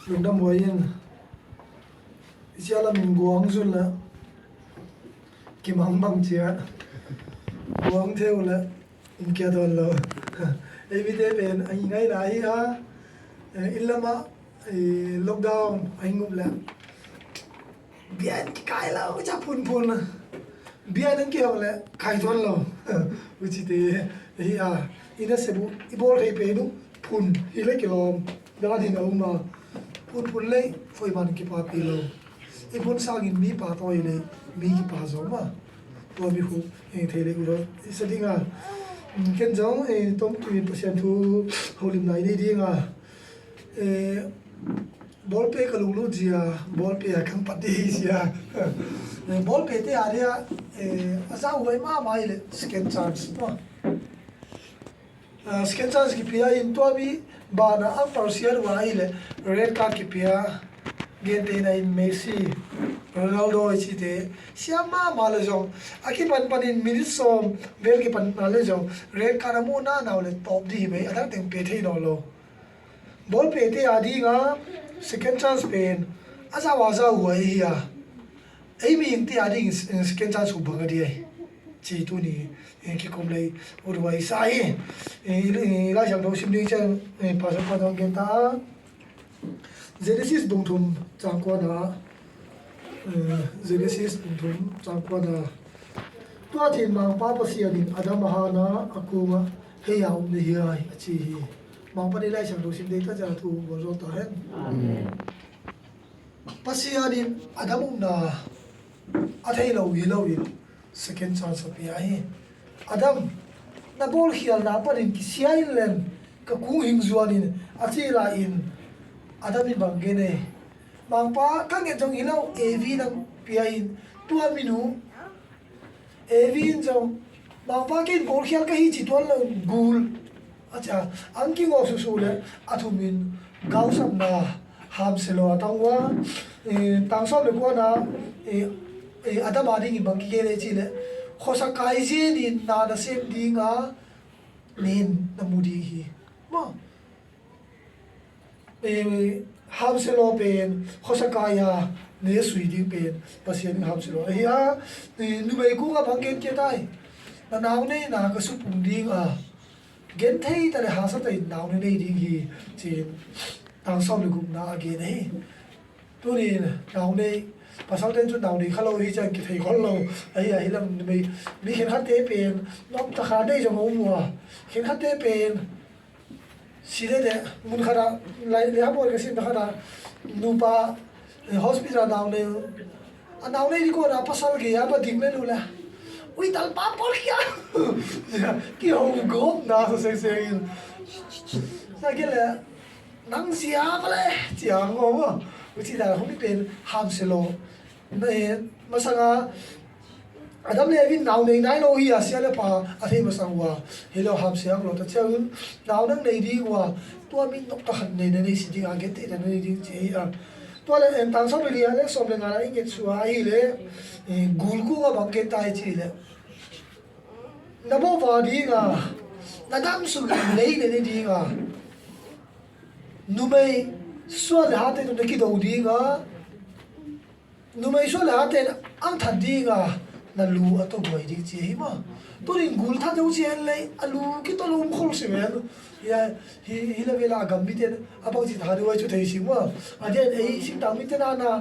lùng đâm mồi yên chia là mình guang run là kim hong băng chia guang theo là in kia thôi lo ai biết thế bên anh ngay lại ha in lama lockdown anh ngục là biên cái là cái chắp phun phun biên anh kia là khai thôi lo uchi thế ina sebu ibol thấy pe nu phun ile kiểu đó thì nó mà phun lấy phơi bàn cái pa pilo phun sang in mi pa toi le mi cái pa zo mà tôi bị hụt thế đấy rồi sẽ đi à cái giống tôm tùy Pasian thu hậu lim này đi đi à ball pe cái lulu gì à ball pe khang pat đi gì à ball pe thế à đấy à sao vậy mà mai le scan chance đó scan chance cái pia in to bi ba na ang parcial wa ile red card cái pia gen te na in Messi Ronaldo chi te siama ma le jong aki pan in minute som bel ki pan na le jong red card mo na naw le top di be adang teng pe the no lo ball pe te adi nga second chance pen aza wa za wa ya ai mi te adi second chance u bang adi ai chi tu ni ki kom le urwai sai la jang do sim ding chang pa sa pa dong gen ta Genesis dong thum chang kwa na Genesis dong thum chang kwa na tua thin mang pa Pasian in adam ha na akuma he ya ni hi ai chi hi mang pa ni lai chang do sim ding ta ja thu bo zo ta hen Pasian in adam na a thei lo wi second chance of hi adam na bol khial na pa din ki siai len ka ku hing zuan in a chi la in adam in bang gene mang pa ka nge jong hilo av nang pia in tua minu av in jong mang pa ke bol khial ka hi chi ton lo gul acha angki ngo su su le athumin gau sam na ham selo atangwa tang so le ko na adam ading in bang ki le chi le khosa kai je ni na da sem dinga nen namudi hi ma ham selo pen khosa kaya ne sui ding pen Pasian ham selo ya nu mai ku ga bang ke tai na naw ne na ka su pung ding gen thei ta le ha sa tai naw ne nei ding hi chin tang som le gup na ge nei tu ni naw ne pasal ten chu naw ni khalo hi cha ki thei khol lo ai lam mi khen hat te pen nok ta kha dei jong mo khen hat te pen sile de mun khara lai le ha bol ka sin khara nupa hospital naw ne naw ne di ko na pasal ge ya ba ding le lu la ui tal pa bol kia ki ho go na so se in sa ke le nang sia ba le chiang ngo mo uchi da hong pen ham selo masanga adam le vin naw nei nai lo hi asia le pa a thei masangwa hello ham siang lo ta chang naw nang nei di wa tua min nok ta khan nei nei si ding a get te nei ding che a tua le en tang so le lia le som le ngara inget suwa hi le gul ku ga bang ke tai chi le na bo wa di ga na dam su nei nei di ga nu mai so le ha te to ki do di ga nu mai so le ha te ang tha di ga na lu ato boy di chi hi ma to rin gul tha deu chi en le alu ki to lum khol se men ya hi la vela gam mi te abang chi tha de wa chu thei sim wa a den ei sing dang mi te na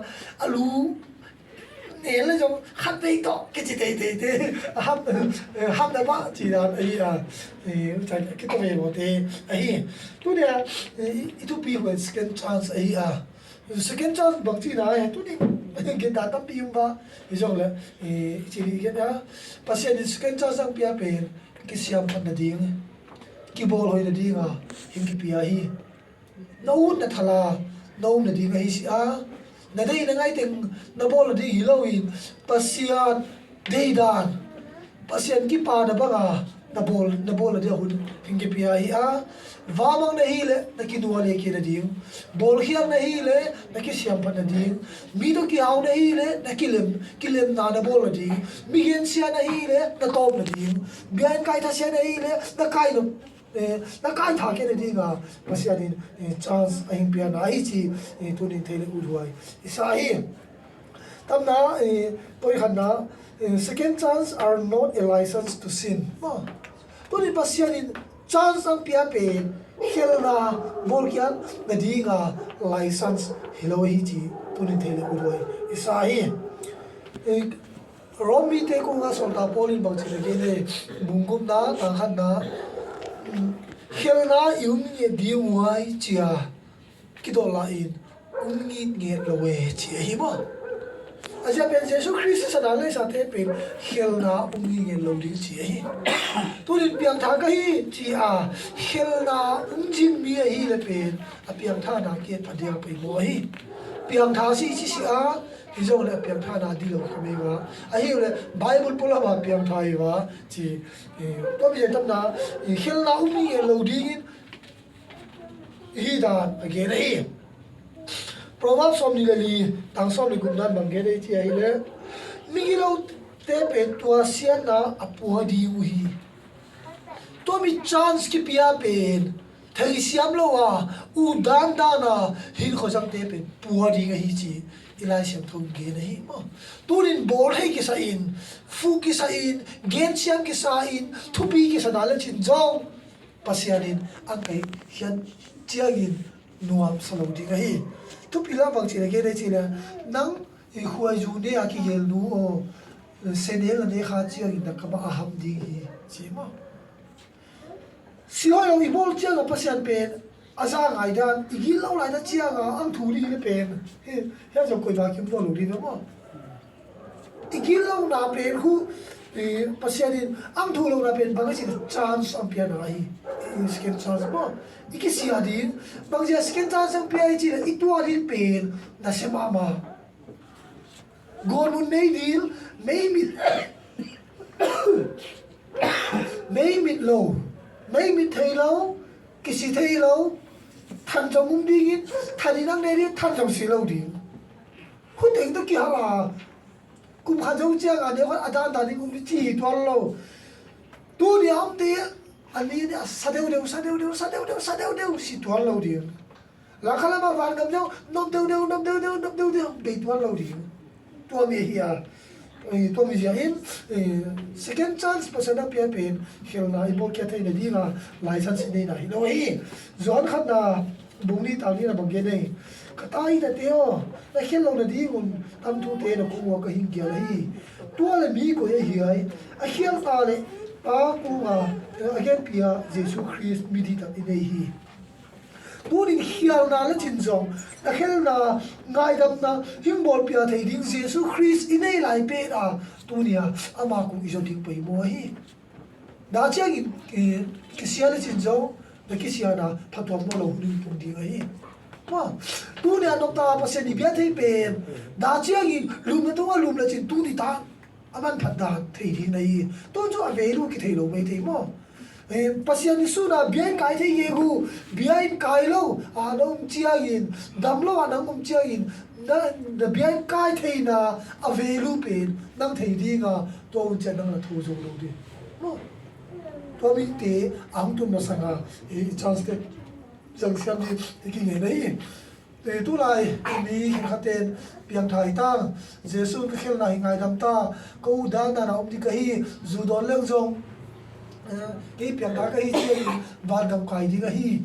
alu ne le jong khat bei to ke chi te ham da ba chi da ei cha ki to me mo te ei tu dia itu pi ho second chance ei second chance bang chi na tu ni ke da tam pi ba i jong le chi ri ke da Pasian in second chance ang pia pen ki siam phat na ding ki bol hoi na ding hing ki pia hi no na thala no na ding hi si na dei na ngai teng na bol di hi lo in Pasian dei dan Pasian ki pa na ba na bol de hun hing ki pia hi vamang na hile na kinuha le ki na ding bol hiam na hile na ki siam pa na ding mi to ki haw na hile na kilem na bol na ding mi gen sia na hile na top na ding bian kai tha sia na hile na kai no นักการทากันดีกว่าภาษาดินchance ไอ้เปียนาอีจีตัวนี้เทเลอุดไว้อิสราเอลตำน้าตัวขันน้า second chance are not a license to sin ตัวนี้ภาษาดิน chance อันเปียเป็นเฮลนาบอลกันนาดีกา license เฮโลฮิจีตัวนี้เทเลอุดไว้อิสราเอลรอมมีเตกุงาสอนตาโพลินบางทีเกเนบุงกุมนาต่างขันนาเฮลนายุ่งเงียดีมวยเจียกิโดลาอินอุ้งเงียละเวเจียหิมะอาจจะเป็นเยซูคริสต์สดาเลยสัตย์เป็นเฮลนาอุ้งเงียละดิเจียหิตัวนี้เปียงทากะฮิเจียเฮลนาอุ้งจิงมีฮิเลเป็นเปียงทานาเกียพันเดียไปมวยเปียงทาสิชิชิอาที่จะเลยเปียงท่านาดีเราทำไมวะไอ้เหี้ยเลยไบเบิลพูดแล้วว่าเปียงท่าวะที่ก็ไม่ใช่ตั้งนาเฮลนาอุ้มนี่เราดีกินฮีดานเกณฑ์ไอ้เพราะว่าสมนิลีตั้งสมนิกุมนั้นบางเกณฑ์ไอ้ที่ไอ้เลยมีเราเตะเป็นตัวเสียนะอปัวดีอุฮีตัวมี chance ที่เปียเป็นเธอเสียมแล้วว่าอุดานดานะหินเขาจังเตะเป็นปัวดีกันฮีจีอีไลเซียมทงเกนหิมตูนินบอลให้กิสาอินฟูกิสาอินเกนเซียมกิสาอินทุบีกิสาดาลชินจงปัสยานินอังไกเฮียนเจียกินนัวสโลดีกันฮิทุบีลาบางทีเกนได้ทีละนังหัวยูเนียกิเยลนูโอเซเนลเนขาเจียกินนักมาอาฮัมดีฮิจิมสิฮอยอีบอลเจียกับปัสยานเป็นอาซาไงด้านอีกทีเราหลายนัดเชียร์อังทูรีเลยเป็นเฮ้ยจะคุยบาคิมตัวหลุดดีนะมั้งอีกทีเราหน้าเป็นคู่ภาษาดินอังทูเราหน้าเป็นบางที chance อันเปียนาฮีสเกน chance มั้งอีกสิ่งดินบางทีสเกน chance อันเปียจีอีตัวดินเป็นนั่นเสมามาก่อนมันไม่ดีไม่มิดไม่มิดโลไม่มิดเทโลกิสิเทโลท่านจะมุ่งดีกินท่านนี่นั่งในนี้ท่านจะเสียเราดีคุณเองต้องกี่ฮะล่ะกุมขันจะเจ้ากันเดี๋ยวอาจารย์ตอนนี้กุมที่ตัวเราตัวเดียวตีอันนี้เนี่ยสะเดียวเดียวสะเดียวเดียวสะเดียวเดียวสะเดียวเดียวสิตัวเราดีหลังขณะมาวันกับเจ้าน้ำเดียวเดียวน้ำเดียวเดียวน้ำเดียวเดียวไปตัวเราดีตัวมีเหี้ยตัวมีเหี้ยsecond chance ภาษาเปียเป็นเขียนนะอีโบเกตให้ในดีนะlicenseนี่นะโน้ยย้อนขัดนะบุญนี้ตอนนี้นะบางเกณฑ์นี่ก็ตายแต่เดียวแล้วเขียนเราในดีคุณทำทุเตนะกูว่าก็หิ้งเกี่ยวเลยตัวเลยมีกูยังเหี้ยไอ้เขียนตาเลยป้ากูว่าเกณฑ์เปียเยซูคริสต์มีดีตัดในฮีตัวนี้เขียนนาและจินจงแต่เขียนนาง่ายดำนะหิ้งบอลเปียไทยดิ้งเยซูคริสต์ในหลายเป็ดตัวนี้อามากูอีจดิ้งไปมัวฮีดาเจ้ากิเสียและจินจงและกิเสียนะพัดตัวมัวเราหนึ่งปุ่มดีไงว่าตัวนี้นกตาภาษาดิบยัดให้เป็นดาเจ้าลุมนะตัวลุมและจินตัวนี้ตาอามันพัดดาไทยดิ้งในตัวจู่อาเวลูกิไทยเราไม่ไทยมั้งPasian isu na biain kai the yegu biain kai lo anong chiain damlo anong chiain na biain kai the na avelu pen nang thei dinga to chen nang thu zo lo di no to bi te ang tu na sanga chance te jang siam di ki nge nei te tu lai mi khaten piang thai ta jesu khel na ngai dam ta ko da na om di ka hi zu don leng jong cái việc đó cái gì và đồng cái gì cái gì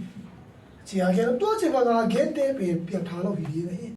chỉ là cái đó chỉ là cái để việc thảo luận gì đấy